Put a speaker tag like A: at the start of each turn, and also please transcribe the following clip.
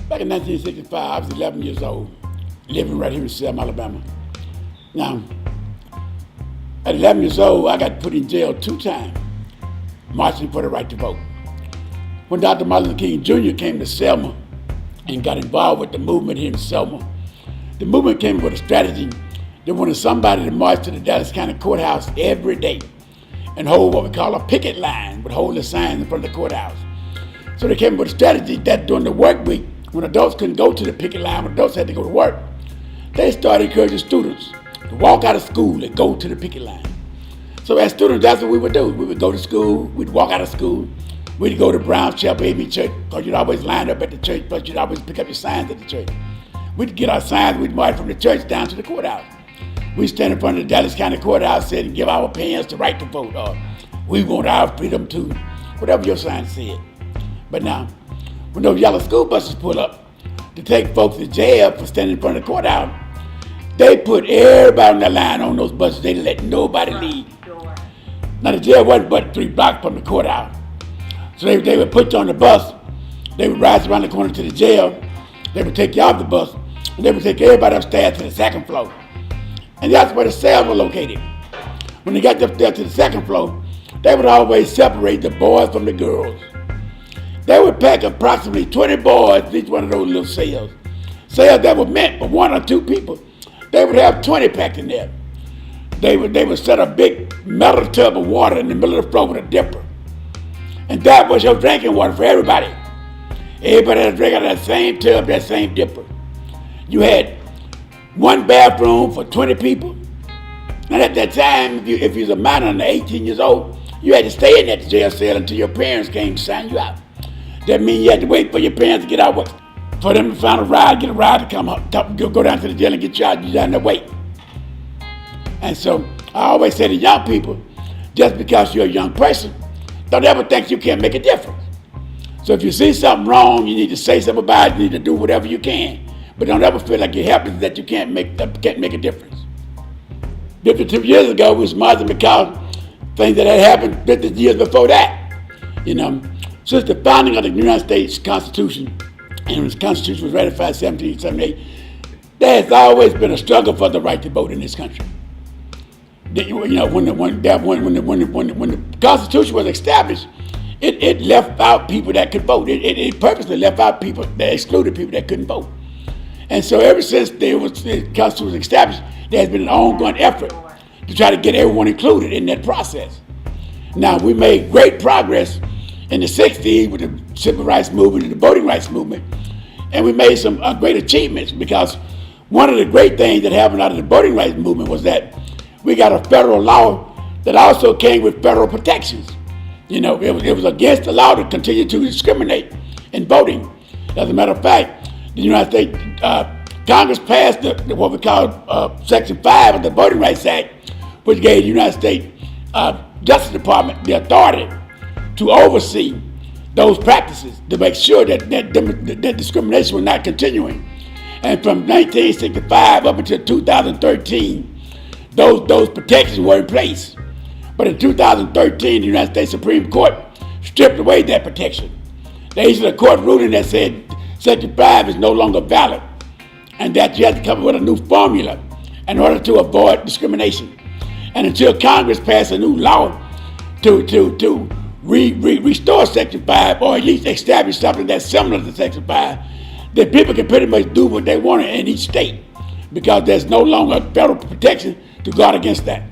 A: Back in 1965, I was 11 years old, living right here in Selma, Alabama. Now, at 11 years old, I got put in jail 2 times, marching for the right to vote. When Dr. Martin Luther King Jr. came to Selma and got involved with the movement here in Selma, the movement came with a strategy. They wanted somebody to march to the Dallas County Courthouse every day and hold what we call a picket line, would hold the signs in front of the courthouse. So they came up with a strategy that during the work week, when adults couldn't go to the picket line, when adults had to go to work, they started encouraging students to walk out of school and go to the picket line. So as students, that's what we would do. We would go to school, we'd walk out of school, we'd go to Brown Chapel AME Church, because you'd always line up at the church, but you'd always pick up your signs at the church. We'd get our signs, we'd march from the church down to the courthouse. We'd stand in front of the Dallas County Courthouse and give our opinions the right to vote, or we want our freedom to, whatever your sign said. But now, when those yellow school buses pull up to take folks to jail for standing in front of the courthouse, they put everybody on the line on those buses. They let nobody leave. Now the jail wasn't but 3 blocks from the courthouse. So they would put you on the bus, they would ride around the corner to the jail, they would take you off the bus, and they would take everybody upstairs to the 2nd floor. And that's where the cells were located. When they got upstairs to the 2nd floor, they would always separate the boys from the girls. They would pack approximately 20 boys in each one of those little cells. Cells that were meant for 1 or 2 people. They would have 20 packed in there. They would set a big metal tub of water in the middle of the floor with a dipper. And that was your drinking water for everybody. Everybody had to drink out of that same tub, that same dipper. You had 1 bathroom for 20 people. And at that time, if you was a minor under 18 years old, you had to stay in that jail cell until your parents came to sign you out. That means you had to wait for your parents to get out, for them to find a ride, get a ride to come up, go down to the jail and get you out. You down there wait. And so I always say to young people, just because you're a young person, don't ever think you can't make a difference. So if you see something wrong, you need to say something about it. You need to do whatever you can. But don't ever feel like you're helpless, that you can't make a difference. 52 years ago, we was marching because things that had happened 50 years before that. You know, since the founding of the United States Constitution, and when the Constitution was ratified in 1778, there has always been a struggle for the right to vote in this country. You know, when the Constitution was established, it left out people that could vote. It purposely left out people that excluded people that couldn't vote. And so ever since the Constitution was established, there has been an ongoing effort to try to get everyone included in that process. Now, we made great progress in the 60s with the civil rights movement and the voting rights movement, and we made some great achievements, because one of the great things that happened out of the voting rights movement was that we got a federal law that also came with federal protections. You know, it was against the law to continue to discriminate in voting. As a matter of fact, the United States Congress passed what we call Section 5 of the Voting Rights Act, which gave the United States Justice Department the authority to oversee those practices, to make sure that discrimination was not continuing. And from 1965 up until 2013, those protections were in place. But in 2013, the United States Supreme Court stripped away that protection. They issued a court ruling that said Section 5 is no longer valid, and that you have to come up with a new formula in order to avoid discrimination. And until Congress passed a new law to restore Section 5, or at least establish something that's similar to Section 5, that people can pretty much do what they want in each state, because there's no longer federal protection to guard against that.